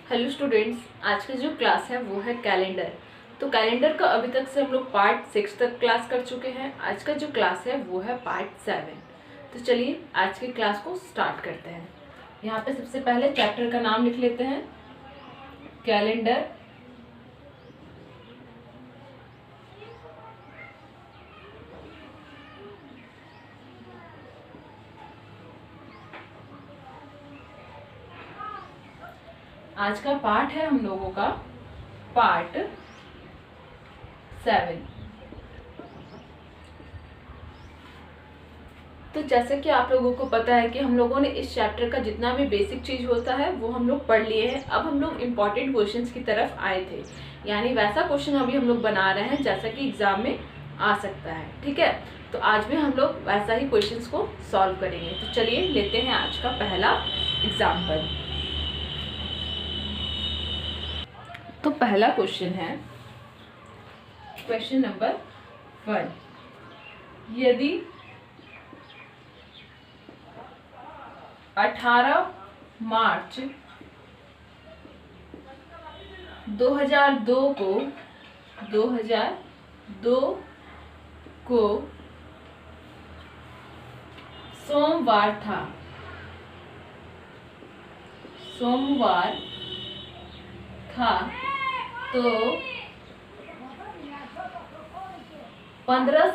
Hello students, आज की जो क्लास है वो है कैलेंडर। तो कैलेंडर का अभी तक से हम लोग पार्ट 6 तक क्लास कर चुके हैं। आज का जो क्लास है वो है पार्ट 7। तो चलिए आज की क्लास को स्टार्ट करते हैं। यहाँ पे सबसे पहले चैप्टर का नाम लिख लेते हैं, कैलेंडर। आज का पार्ट है हम लोगों का पार्ट 7। तो जैसे कि आप लोगों को पता है कि हम लोगों ने इस चैप्टर का जितना भी बेसिक चीज होता है वो हम लोग पढ़ लिए हैं। अब हम लोग इम्पॉर्टेंट क्वेश्चंस की तरफ आए थे, यानी वैसा क्वेश्चन अभी हम लोग बना रहे हैं जैसा कि एग्जाम में आ सकता है। ठीक है, तो आज भी हम लोग वैसा ही क्वेश्चंस को सॉल्व करेंगे। तो चलिए लेते हैं आज का पहला एग्जाम्पल। तो पहला क्वेश्चन है क्वेश्चन नंबर 1। यदि 18 मार्च 2002 को सोमवार था, तो 15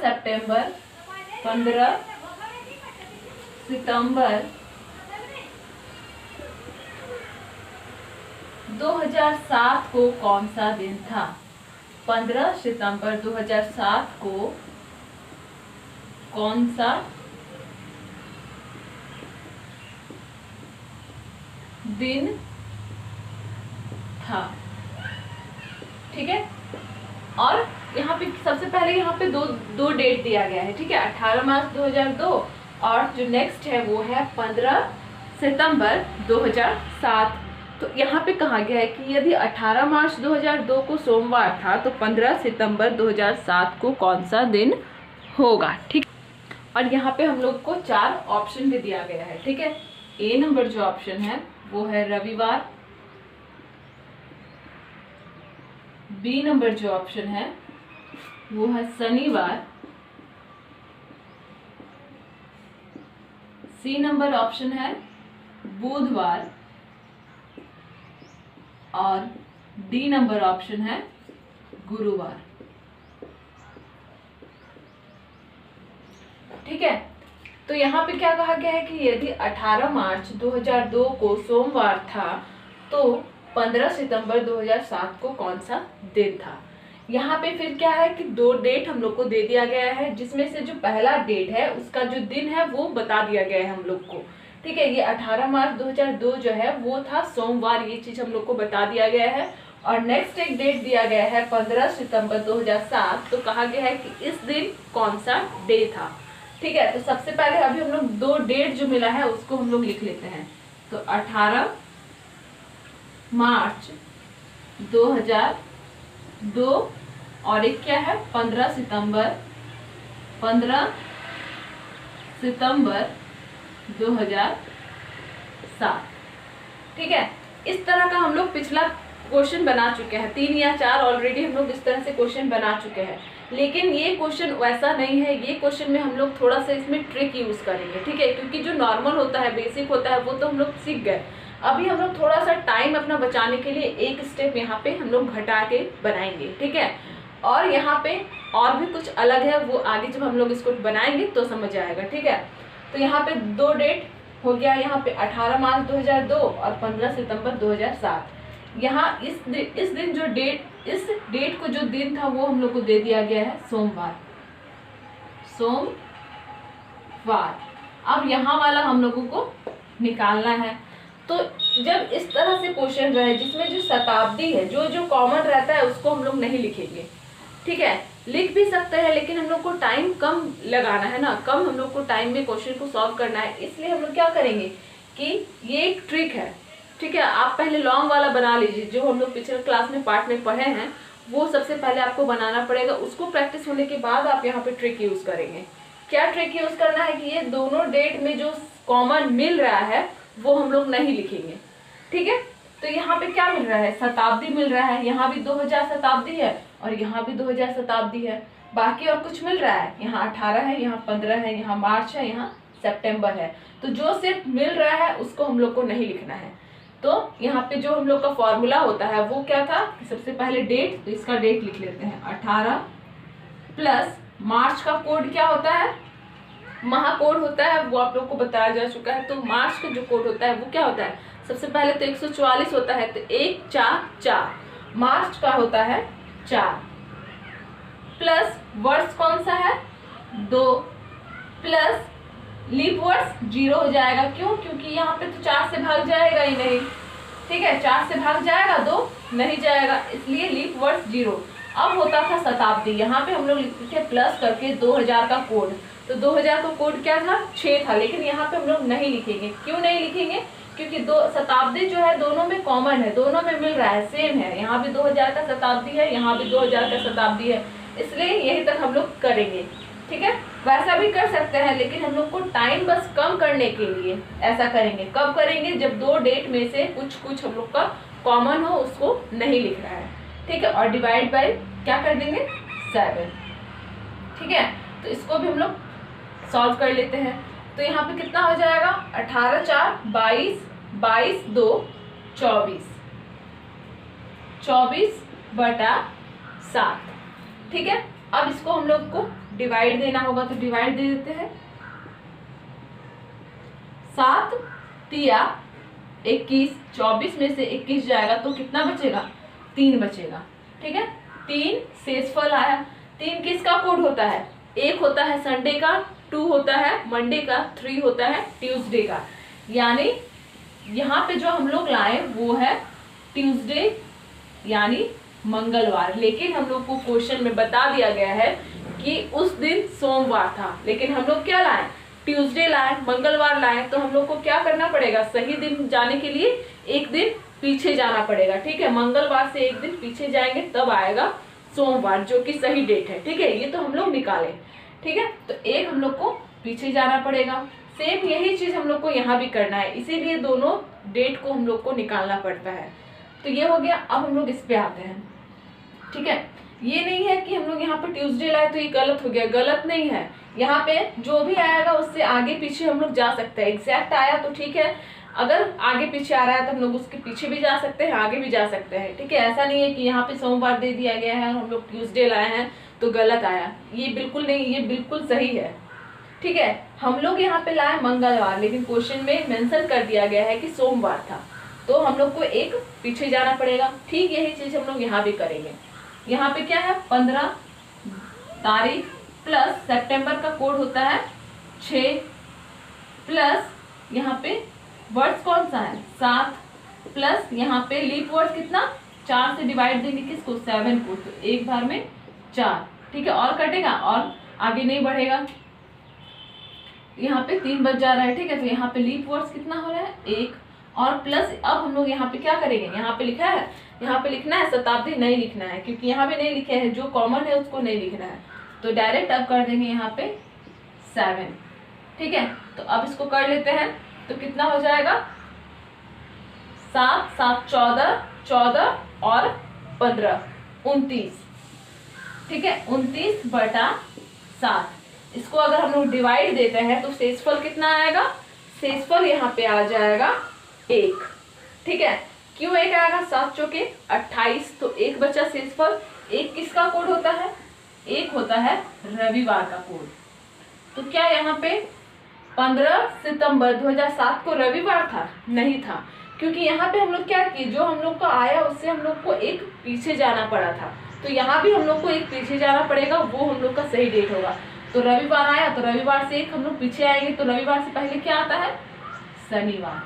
सितंबर 2007 को कौन सा दिन था? 15 सितंबर 2007 को कौन सा दिन था? ठीक है, और यहाँ पे सबसे पहले यहाँ पे दो डेट दिया गया है। ठीक है, 18 मार्च 2002 और जो नेक्स्ट है वो है 15 सितंबर 2007। तो यहाँ पे कहा गया है कि यदि 18 मार्च 2002 को सोमवार था तो 15 सितंबर 2007 को कौन सा दिन होगा। ठीक, और यहाँ पे हम लोग को 4 ऑप्शन भी दिया गया है। ठीक है, ए नंबर जो ऑप्शन है वो है रविवार, बी नंबर जो ऑप्शन है वो है शनिवार, सी नंबर ऑप्शन है बुधवार और डी नंबर ऑप्शन है गुरुवार। ठीक है, तो यहाँ पे क्या कहा गया है कि यदि 18 मार्च 2002 को सोमवार था तो 15 सितंबर 2007 को कौन सा दिन था। यहाँ पे फिर क्या है कि 2 डेट हम लोग को दे दिया गया है, जिसमें से जो पहला डेट है उसका जो दिन है वो बता दिया गया है हम लोग को। ठीक है, ये 18 मार्च 2002 जो है वो था सोमवार, ये चीज हम लोग को बता दिया गया है। और नेक्स्ट एक डेट दिया गया है 15 सितंबर 2007, तो कहा गया है कि इस दिन कौन सा डे था। ठीक है, तो सबसे पहले अभी हम लोग 2 डेट जो मिला है उसको हम लोग लिख लेते हैं। तो 18 मार्च 2002 और एक क्या है 15 सितंबर 2007। ठीक है, इस तरह का हम लोग पिछला क्वेश्चन बना चुके हैं, 3 या 4 ऑलरेडी हम लोग इस तरह से क्वेश्चन बना चुके हैं। लेकिन ये क्वेश्चन वैसा नहीं है, ये क्वेश्चन में हम लोग थोड़ा सा इसमें ट्रिक यूज करेंगे। ठीक है, क्योंकि जो नॉर्मल होता है, बेसिक होता है, वो तो हम लोग सीख गए। अभी हम लोग थोड़ा सा टाइम अपना बचाने के लिए एक स्टेप यहाँ पे हम लोग घटा के बनाएंगे। ठीक है, और यहाँ पे और भी कुछ अलग है, वो आगे जब हम लोग इसको बनाएंगे तो समझ आएगा। ठीक है, तो यहाँ पे 2 डेट हो गया, यहाँ पे 18 मार्च 2002 और 15 सितंबर 2007। यहाँ इस दिन जो डेट, इस डेट को जो दिन था वो हम लोग को दे दिया गया है सोमवार। अब यहाँ वाला हम लोगों को निकालना है। तो जब इस तरह से क्वेश्चन रहे जिसमें जो शताब्दी है, जो कॉमन रहता है उसको हम लोग नहीं लिखेंगे। ठीक है, लिख भी सकते हैं लेकिन हम लोग को टाइम कम लगाना है ना, कम हम लोग को टाइम में क्वेश्चन को सॉल्व करना है। इसलिए हम लोग क्या करेंगे कि ये एक ट्रिक है। ठीक है, आप पहले लॉन्ग वाला बना लीजिए, जो हम लोग पिछले क्लास में पार्ट में पढ़े हैं वो सबसे पहले आपको बनाना पड़ेगा। उसको प्रैक्टिस होने के बाद आप यहाँ पे ट्रिक यूज करेंगे। क्या ट्रिक यूज करना है कि ये दोनों डेट में जो कॉमन मिल रहा है वो हम लोग नहीं लिखेंगे। ठीक है, तो यहाँ पे क्या मिल रहा है, शताब्दी मिल रहा है। यहाँ भी 2000 शताब्दी है और यहाँ भी 2000 शताब्दी है। बाकी और कुछ मिल रहा है, यहाँ 18 है, यहाँ 15 है, यहाँ मार्च है, यहाँ सितंबर है। तो जो सिर्फ मिल रहा है उसको हम लोग को नहीं लिखना है। तो यहाँ पे जो हम लोग का फॉर्मूला होता है वो क्या था, सबसे पहले डेट, तो इसका डेट लिख लेते हैं 18 प्लस मार्च का कोड क्या होता है, महाकोड होता है, वो आप लोग को बताया जा चुका है। तो मार्च का जो कोड होता है वो क्या होता है, सबसे पहले तो 144 होता है, तो 144 मार्च का होता है 4 प्लस वर्ष कौन सा है 2 प्लस लीप वर्ष 0 हो जाएगा। क्यों, क्योंकि यहाँ पे तो 4 से भाग जाएगा ही नहीं, ठीक है, 4 से भाग जाएगा 2 नहीं जाएगा, इसलिए लीप वर्ष 0। अब होता था शताब्दी, यहाँ पे हम लोग लिखते थे प्लस करके 2000 का कोड, तो 2000 का कोड क्या था 6 था, लेकिन यहाँ पे हम लोग नहीं लिखेंगे। क्यों नहीं लिखेंगे, क्योंकि दो शताब्दी जो है दोनों में कॉमन है, दोनों में मिल रहा है, सेम है। यहाँ भी 2000 का शताब्दी है, यहाँ भी 2000 का शताब्दी है, इसलिए यही तक हम लोग करेंगे, ठीक है। वैसा भी कर सकते हैं, लेकिन हम लोग को टाइम बस कम करने के लिए ऐसा करेंगे। कब करेंगे, जब 2 डेट में से कुछ हम लोग का कॉमन हो, उसको नहीं लिख रहा है, ठीक है। और डिवाइड बाय क्या कर देंगे 7, ठीक है। तो इसको भी हम लोग सॉल्व कर लेते हैं। तो यहाँ पे कितना हो जाएगा 18 4 22, 22 2 24, 24/7, ठीक है। अब इसको हम लोग को डिवाइड देना होगा, तो डिवाइड दे देते हैं। 7 तिया 21, 24 में से 21 जाएगा तो कितना बचेगा 3 बचेगा, ठीक है। 3 शेषफल आया। 3 किसका कोड होता है, 1 होता है संडे का, 2 होता है मंडे का, 3 होता है ट्यूसडे का। यानी यहाँ पे जो हम लोग लाए वो है ट्यूसडे यानी मंगलवार, लेकिन हम लोग को क्वेश्चन में बता दिया गया है कि उस दिन सोमवार था, लेकिन हम लोग क्या लाए ट्यूसडे लाए, मंगलवार लाए। तो हम लोग को क्या करना पड़ेगा, सही दिन जाने के लिए एक दिन पीछे जाना पड़ेगा, ठीक है। मंगलवार से एक दिन पीछे जाएंगे तब आएगा सोमवार, जो कि सही डेट है, ठीक है। ये तो हम लोग निकाले, ठीक है। तो एक हम लोग को पीछे जाना पड़ेगा। सेम यही चीज हम लोग को यहाँ भी करना है, इसीलिए दोनों डेट को हम लोग को निकालना पड़ता है। तो ये हो गया। अब हम लोग इस पे आते हैं, ठीक है। ये नहीं है कि हम लोग यहाँ पे ट्यूसडे लाए तो ये गलत हो गया, गलत नहीं है। यहाँ पे जो भी आएगा उससे आगे पीछे हम लोग जा सकते हैं। एग्जैक्ट आया तो ठीक है, अगर आगे पीछे आ रहा है तो हम लोग उसके पीछे भी जा सकते हैं, आगे भी जा सकते हैं, ठीक है। ऐसा नहीं है कि यहाँ पे सोमवार दे दिया गया है और हम लोग ट्यूसडे लाए हैं तो गलत आया, ये बिल्कुल नहीं, ये बिल्कुल सही है, ठीक है। हम लोग यहाँ पे लाए मंगलवार, लेकिन क्वेश्चन में मेंशन कर दिया गया है कि सोमवार था, तो हम लोग को एक पीछे जाना पड़ेगा। ठीक यही चीज हम लोग यहाँ भी करेंगे। यहाँ पे क्या है 15 तारीख प्लस सितंबर का कोड होता है 6 प्लस यहाँ पे वर्ष कौन सा है 7 प्लस यहाँ पे लीप वर्ष कितना 4 से डिवाइड देंगे किसको 7 को, तो एक बार में 4, ठीक है। और कटेगा और आगे नहीं बढ़ेगा, यहाँ पे 3 बच जा रहा है, ठीक है। तो यहाँ पे लीप वर्ष कितना हो रहा है 1 और प्लस अब हम लोग यहाँ पे क्या करेंगे, यहाँ पे लिखा है, यहाँ पे लिखना है शताब्दी नहीं लिखना है, क्योंकि यहाँ पे नहीं लिखे हैं, जो कॉमन है उसको नहीं लिखना है। तो डायरेक्ट अब कर देंगे यहाँ पे 7, ठीक है। तो अब इसको कर लेते हैं, तो कितना हो जाएगा 7 7 14 14 और 15 29, ठीक है। 29/7। इसको अगर हम लोग डिवाइड देते हैं तो शेषफल कितना आएगा, शेषफल यहाँ पे आ जाएगा 1, ठीक है। क्यों 1 आएगा, 7 चौके 28, तो 1 बचा शेषफल। 1 किसका कोड होता है, 1 होता है रविवार का कोड। तो क्या यहाँ पे 15 सितंबर 2007 को रविवार था, नहीं था, क्योंकि यहाँ पे हम लोग क्या किए, जो हम लोग को आया उससे हम लोग को एक पीछे जाना पड़ा था, तो यहाँ भी हम लोग को एक पीछे जाना पड़ेगा, वो हम लोग का सही डेट होगा। तो रविवार आया तो रविवार से एक हम लोग पीछे आएंगे, तो रविवार से पहले क्या आता है शनिवार,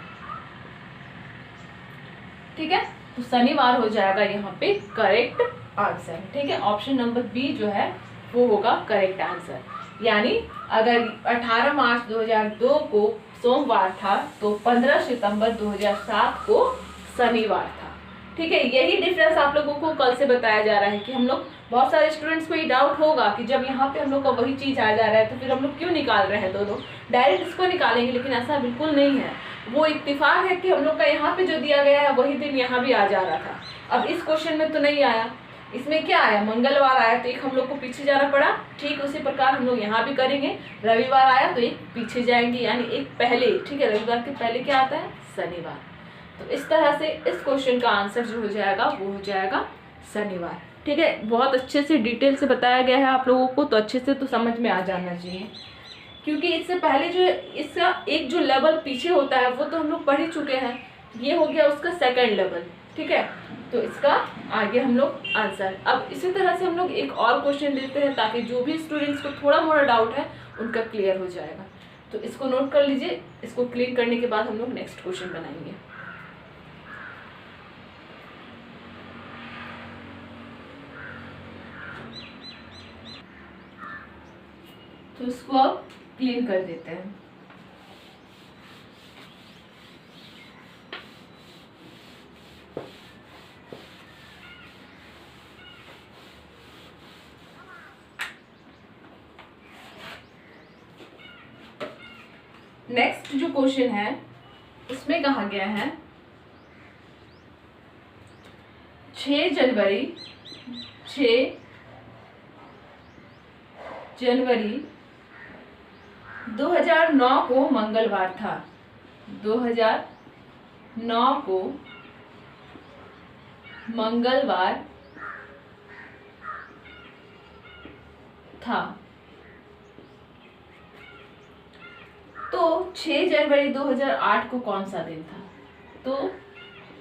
ठीक है। तो शनिवार हो जाएगा यहाँ पे करेक्ट आंसर, ठीक है। ऑप्शन नंबर बी जो है वो होगा करेक्ट आंसर। यानी अगर 18 मार्च 2002 को सोमवार था तो 15 सितंबर 2007 को शनिवार था, ठीक है। यही डिफरेंस आप लोगों को कल से बताया जा रहा है कि हम लोग बहुत सारे स्टूडेंट्स को ये डाउट होगा कि जब यहाँ पे हम लोग का वही चीज़ आ जा रहा है तो फिर हम लोग क्यों निकाल रहे हैं दोनों, डायरेक्ट इसको निकालेंगे, लेकिन ऐसा बिल्कुल नहीं है। वो इत्तेफाक है कि हम लोग का यहाँ पे जो दिया गया है वही दिन यहाँ भी आ जा रहा था। अब इस क्वेश्चन में तो नहीं आया, इसमें क्या आया, मंगलवार आया तो एक हम लोग को पीछे जाना पड़ा। ठीक उसी प्रकार हम लोग यहाँ भी करेंगे, रविवार आया तो एक पीछे जाएंगे, यानी एक पहले, ठीक है, रविवार के पहले क्या आता है, शनिवार। तो इस तरह से इस क्वेश्चन का आंसर जो हो जाएगा वो हो जाएगा शनिवार। ठीक है, बहुत अच्छे से डिटेल से बताया गया है आप लोगों को, तो अच्छे से तो समझ में आ जाना चाहिए, क्योंकि इससे पहले जो इसका एक जो लेवल पीछे होता है वो तो हम लोग पढ़ ही चुके हैं। ये हो गया उसका सेकंड लेवल, ठीक है। तो इसका आगे हम लोग आंसर, अब इसी तरह से हम लोग एक और क्वेश्चन लेते हैं ताकि जो भी स्टूडेंट्स को थोड़ा मोड़ा डाउट है उनका क्लियर हो जाएगा। तो इसको नोट कर लीजिए, इसको क्लियर करने के बाद हम लोग नेक्स्ट क्वेश्चन बनाएंगे। तो इसको अब क्लीन कर देते हैं। नेक्स्ट जो क्वेश्चन है उसमें कहा गया है 6 जनवरी 2009 को मंगलवार था। 2009 को मंगलवार था। तो 6 जनवरी 2008 को कौन सा दिन था? तो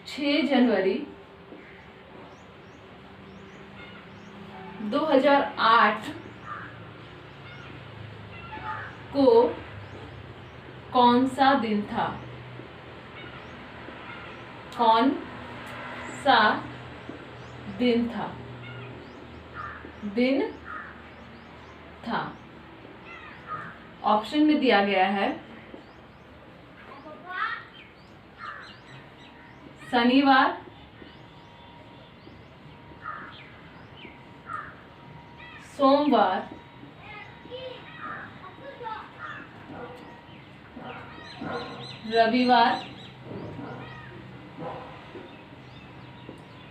6 जनवरी 2008 को कौन सा दिन था? कौन सा दिन था? दिन था। ऑप्शन में दिया गया है शनिवार, सोमवार, रविवार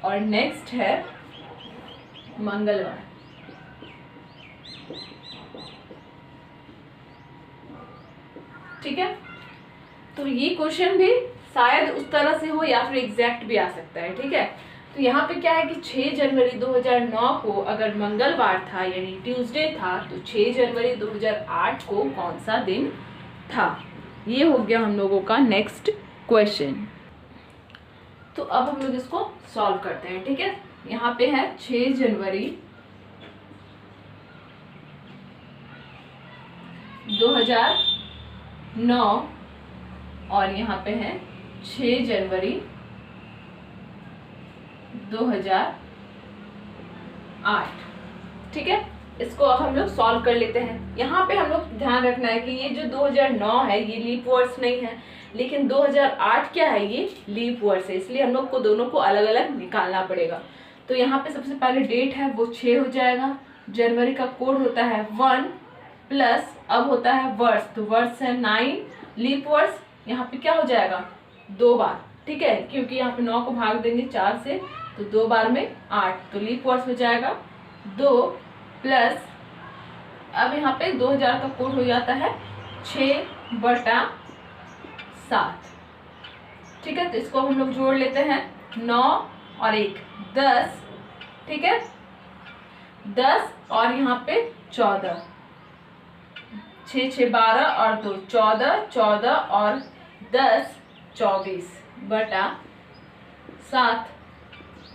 और नेक्स्ट है मंगलवार। ठीक है, तो ये क्वेश्चन भी शायद उस तरह से हो या फिर एग्जैक्ट भी आ सकता है। ठीक है, तो यहाँ पे क्या है कि 6 जनवरी 2009 को अगर मंगलवार था यानी ट्यूसडे था, तो 6 जनवरी 2008 को कौन सा दिन था? ये हो गया हम लोगों का नेक्स्ट क्वेश्चन। तो अब हम लोग इसको सॉल्व करते हैं। ठीक है, यहाँ पे है 6 जनवरी 2009 और यहाँ पे है 6 जनवरी 2008। ठीक है, इसको अब हम लोग सॉल्व कर लेते हैं। यहाँ पे हम लोग ध्यान रखना है कि ये जो 2009 है ये लीप वर्ड्स नहीं है, लेकिन 2008 क्या है, ये लीप वर्ड्स है, इसलिए हम लोग को दोनों को अलग अलग निकालना पड़ेगा। तो यहाँ पे सबसे पहले डेट है वो 6 हो जाएगा, जनवरी का कोड होता है 1 प्लस अब होता है वर्ड्स, तो वर्ड्स है 9, लीप वर्ड्स यहाँ पे क्या हो जाएगा 2 बार। ठीक है, क्योंकि यहाँ पे 9 को भाग देंगे 4 से तो 2 बार में 8, तो लीप वर्ड्स हो जाएगा 2 प्लस अब यहाँ पे 2000 का कोड हो जाता है 6/7। ठीक है, तो इसको हम लोग जोड़ लेते हैं 9 और 1 10। ठीक है, 10 और यहाँ पे 14, 6 6 12 और 2 14, 14 और 10 24/7।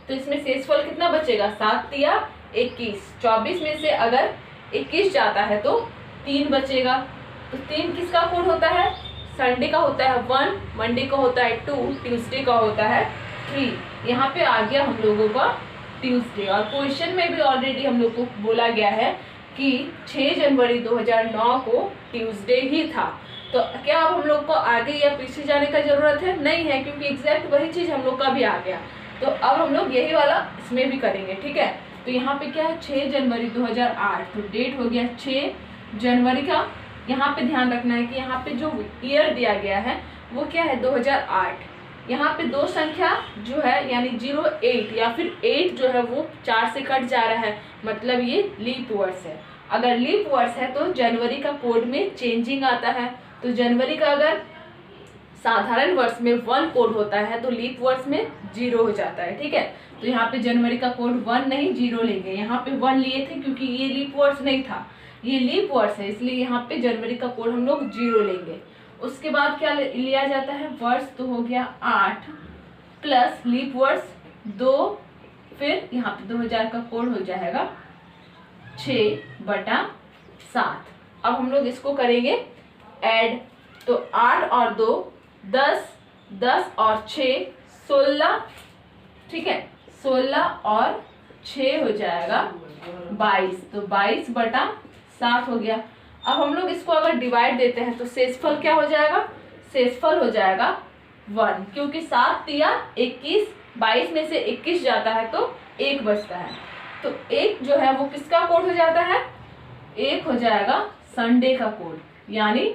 तो इसमें शेषफल कितना बचेगा, 7 या 21। 24 में से अगर 21 जाता है तो 3 बचेगा। तो 3 किसका कोड होता है, संडे का होता है 1, मंडे का होता है 2, ट्यूसडे का होता है 3। यहाँ पे आ गया हम लोगों का ट्यूसडे। और क्वेश्चन में भी ऑलरेडी हम लोग को बोला गया है कि 6 जनवरी 2009 को ट्यूसडे ही था। तो क्या अब हम लोग को आगे या पीछे जाने का जरूरत है? नहीं है, क्योंकि एग्जैक्ट वही चीज हम लोग का भी आ गया। तो अब हम लोग यही वाला इसमें भी करेंगे। ठीक है, तो यहाँ पे क्या है 6 जनवरी 2008, तो डेट हो गया 6 जनवरी का। यहाँ पे ध्यान रखना है कि यहाँ पे जो ईयर दिया गया है वो क्या है 2008। यहाँ पे दो संख्या जो है यानी 08 या फिर 8 जो है वो 4 से कट जा रहा है, मतलब ये लीप वर्ष है। अगर लीप वर्ष है तो जनवरी का कोड में चेंजिंग आता है। तो जनवरी का अगर साधारण वर्ष में 1 कोड होता है तो लीप वर्ष में 0 हो जाता है। ठीक है, तो यहाँ पे जनवरी का कोड 1 नहीं 0 लेंगे। यहाँ पे 1 लिए थे क्योंकि ये लीप वर्ष नहीं था, ये लीप वर्ष है, इसलिए यहाँ पे जनवरी का कोड हम लोग 0 लेंगे। उसके बाद क्या लिया जाता है, वर्ष तो हो गया 8 प्लस लीप वर्ष 2, फिर यहाँ पे 2000 का कोड हो जाएगा 6/7। अब हम लोग इसको करेंगे ऐड, तो 8 और 2 10, 10 और 6 16, ठीक है 16 और 6 हो जाएगा 22, तो 22/7 हो गया। अब हम लोग इसको अगर डिवाइड देते हैं तो शेषफल क्या हो जाएगा, शेषफल हो जाएगा 1, क्योंकि 7 दिया 21, 22 में से 21 जाता है तो 1 बचता है। तो 1 जो है वो किसका कोड हो जाता है, 1 हो जाएगा संडे का कोड, यानी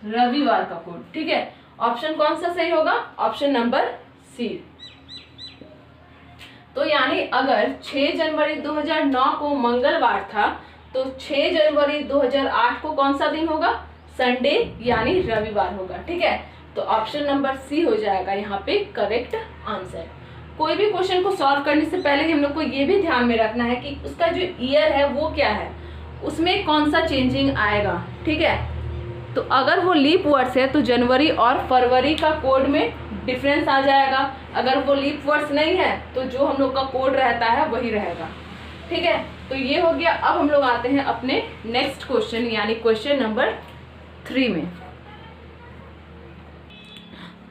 रविवार का कोड। ठीक है, ऑप्शन कौन सा सही होगा, ऑप्शन नंबर सी। तो यानी अगर 6 जनवरी 2009 को मंगलवार था तो 6 जनवरी 2008 को कौन सा दिन होगा, संडे यानी रविवार होगा। ठीक है, तो ऑप्शन नंबर सी हो जाएगा यहाँ पे करेक्ट आंसर। कोई भी क्वेश्चन को सॉल्व करने से पहले हम लोग को ये भी ध्यान में रखना है कि उसका जो ईयर है वो क्या है, उसमें कौन सा चेंजिंग आएगा। ठीक है, तो अगर वो लीप वर्ष है तो जनवरी और फरवरी का कोड में डिफरेंस आ जाएगा। अगर वो लीप वर्ष नहीं है तो जो हम लोग का कोड रहता है वही रहेगा। ठीक है, तो ये हो गया। अब हम लोग आते हैं अपने नेक्स्ट क्वेश्चन यानी क्वेश्चन नंबर 3 में।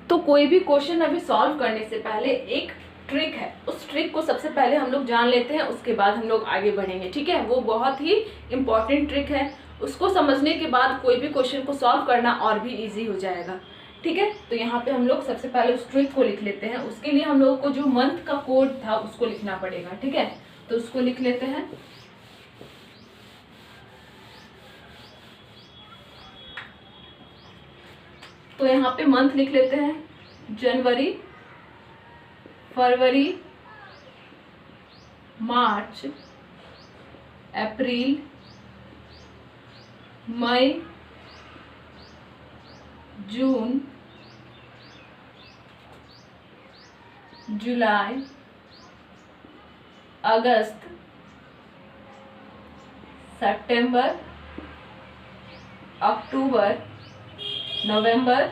तो कोई भी क्वेश्चन अभी सॉल्व करने से पहले एक ट्रिक है, उस ट्रिक को सबसे पहले हम लोग जान लेते हैं, उसके बाद हम लोग आगे बढ़ेंगे। ठीक है, वो बहुत ही इम्पॉर्टेंट ट्रिक है, उसको समझने के बाद कोई भी क्वेश्चन को सॉल्व करना और भी इजी हो जाएगा। ठीक है, तो यहाँ पे हम लोग सबसे पहले उस ट्रिक को लिख लेते हैं। उसके लिए हम लोगों को जो मंथ का कोड था उसको लिखना पड़ेगा। ठीक है, तो उसको लिख लेते हैं। तो यहाँ पे मंथ लिख लेते हैं, जनवरी, फरवरी, मार्च, अप्रैल, मई, जून, जुलाई, अगस्त, सितंबर, अक्टूबर, नवंबर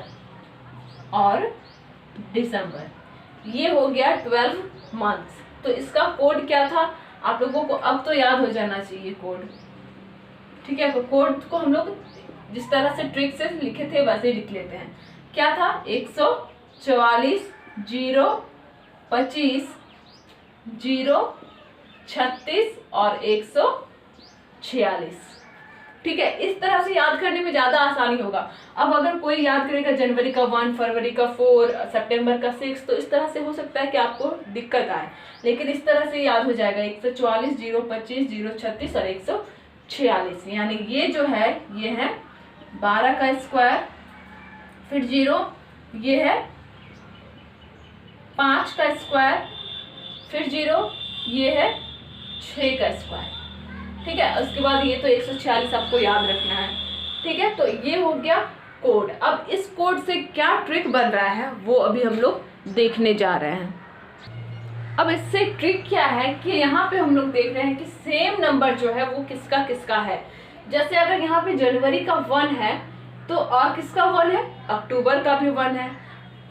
और दिसंबर। ये हो गया 12 मंथ्स। तो इसका कोड क्या था आप लोगों को अब तो याद हो जाना चाहिए कोड। ठीक है, तो कोड को हम लोग जिस तरह से ट्रिक से लिखे थे वैसे लिख लेते हैं। क्या था, 144 0 25 0 36 और 146। ठीक है, इस तरह से याद करने में ज्यादा आसानी होगा। अब अगर कोई याद करेगा जनवरी का 1, फरवरी का 4, सितंबर का 6, तो इस तरह से हो सकता है कि आपको दिक्कत आए, लेकिन इस तरह से याद हो जाएगा 144 0 25 0 36 और 146। यानी ये जो है ये है 12 का स्क्वायर, फिर 0 ये है 5 का स्क्वायर, फिर 0 ये है 6 का स्क्वायर। ठीक है, उसके बाद ये तो 146 आपको याद रखना है। ठीक है, तो ये हो गया कोड। अब इस कोड से क्या ट्रिक बन रहा है वो अभी हम लोग देखने जा रहे हैं। अब इससे ट्रिक क्या है कि यहाँ पे हम लोग देख रहे हैं कि सेम नंबर जो है वो किसका किसका है। जैसे अगर यहाँ पे जनवरी का 1 है तो और किसका 1 है, अक्टूबर का भी 1 है।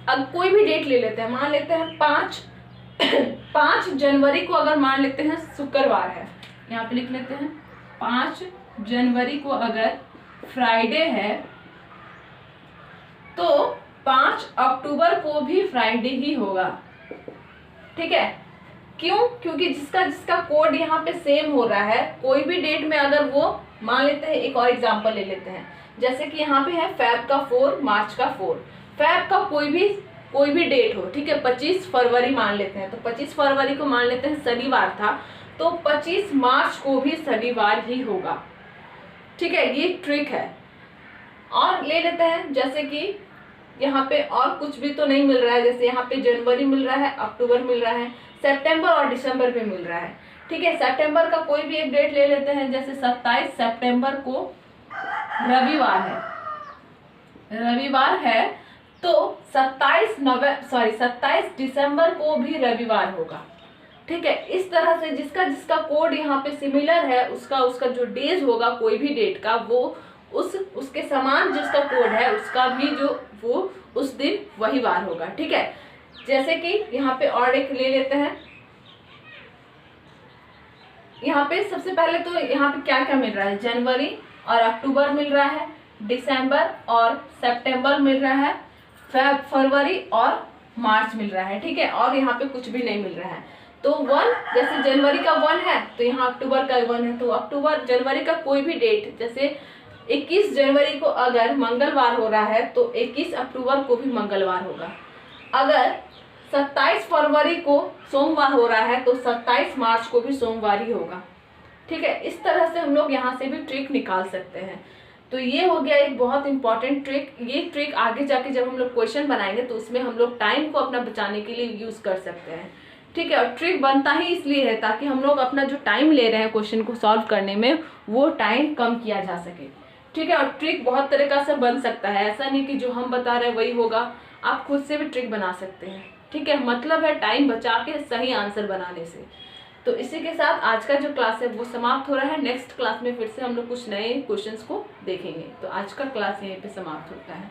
अब कोई भी डेट ले लेते हैं, मान लेते हैं 5 जनवरी को अगर मान लेते हैं शुक्रवार है, यहाँ पे लिख लेते हैं 5 जनवरी को अगर फ्राइडे है तो 5 अक्टूबर को भी फ्राइडे ही होगा। ठीक है, क्यों, क्योंकि जिसका जिसका कोड यहाँ पे सेम हो रहा है, कोई भी डेट में अगर वो मान लेते हैं, एक और एग्जांपल ले लेते हैं, जैसे कि यहाँ पे है फेब का 4, मार्च का 4, फेब का कोई भी डेट हो। ठीक है, 25 फरवरी मान लेते हैं, तो 25 फरवरी को मान लेते हैं शनिवार था, तो 25 मार्च को भी शनिवार ही होगा। ठीक है, ये ट्रिक है। और ले लेते हैं, जैसे कि यहाँ पे और कुछ भी तो नहीं मिल रहा है, जैसे यहाँ पे जनवरी मिल रहा है, अक्टूबर मिल रहा है, सितंबर और दिसंबर भी मिल रहा है। ठीक है, सितंबर का कोई भी एक डेट ले लेते हैं, जैसे 27 सितंबर को रविवार है, तो 27 दिसंबर को भी रविवार होगा। ठीक है, इस तरह से जिसका जिसका कोड यहाँ पे सिमिलर है, उसका जो डेज होगा कोई भी डेट का, वो उसके समान जिसका कोड है उसका भी वो उस दिन वही वार होगा। ठीक है, जैसे कि यहाँ पे और एक ले लेते हैं। यहाँ पे सबसे पहले तो यहाँ पे क्या क्या मिल रहा है, जनवरी और अक्टूबर मिल रहा है, दिसंबर और सितंबर मिल रहा है, फरवरी और मार्च मिल रहा है। ठीक है, और यहाँ पे कुछ भी नहीं मिल रहा है। तो 1, जैसे जनवरी का 1 है तो यहाँ अक्टूबर का 1 है, तो जनवरी का कोई भी डेट, जैसे 21 जनवरी को अगर मंगलवार हो रहा है तो 21 अक्टूबर को भी मंगलवार होगा। अगर 27 फरवरी को सोमवार हो रहा है तो 27 मार्च को भी सोमवार ही होगा। ठीक है, इस तरह से हम लोग यहाँ से भी ट्रिक निकाल सकते हैं। तो ये हो गया एक बहुत इंपॉर्टेंट ट्रिक। ये ट्रिक आगे जाके जब हम लोग क्वेश्चन बनाएंगे तो उसमें हम लोग टाइम को अपना बचाने के लिए यूज कर सकते हैं। ठीक है, और ट्रिक बनता ही इसलिए है ताकि हम लोग अपना जो टाइम ले रहे हैं क्वेश्चन को सॉल्व करने में, वो टाइम कम किया जा सके। ठीक है, और ट्रिक बहुत तरीका से बन सकता है, ऐसा नहीं कि जो हम बता रहे हैं वही होगा, आप खुद से भी ट्रिक बना सकते हैं। ठीक है, मतलब है टाइम बचा के सही आंसर बनाने से। तो इसी के साथ आज का जो क्लास है वो समाप्त हो रहा है। नेक्स्ट क्लास में फिर से हम लोग कुछ नए क्वेश्चंस को देखेंगे। तो आज का क्लास यहीं पे समाप्त होता है।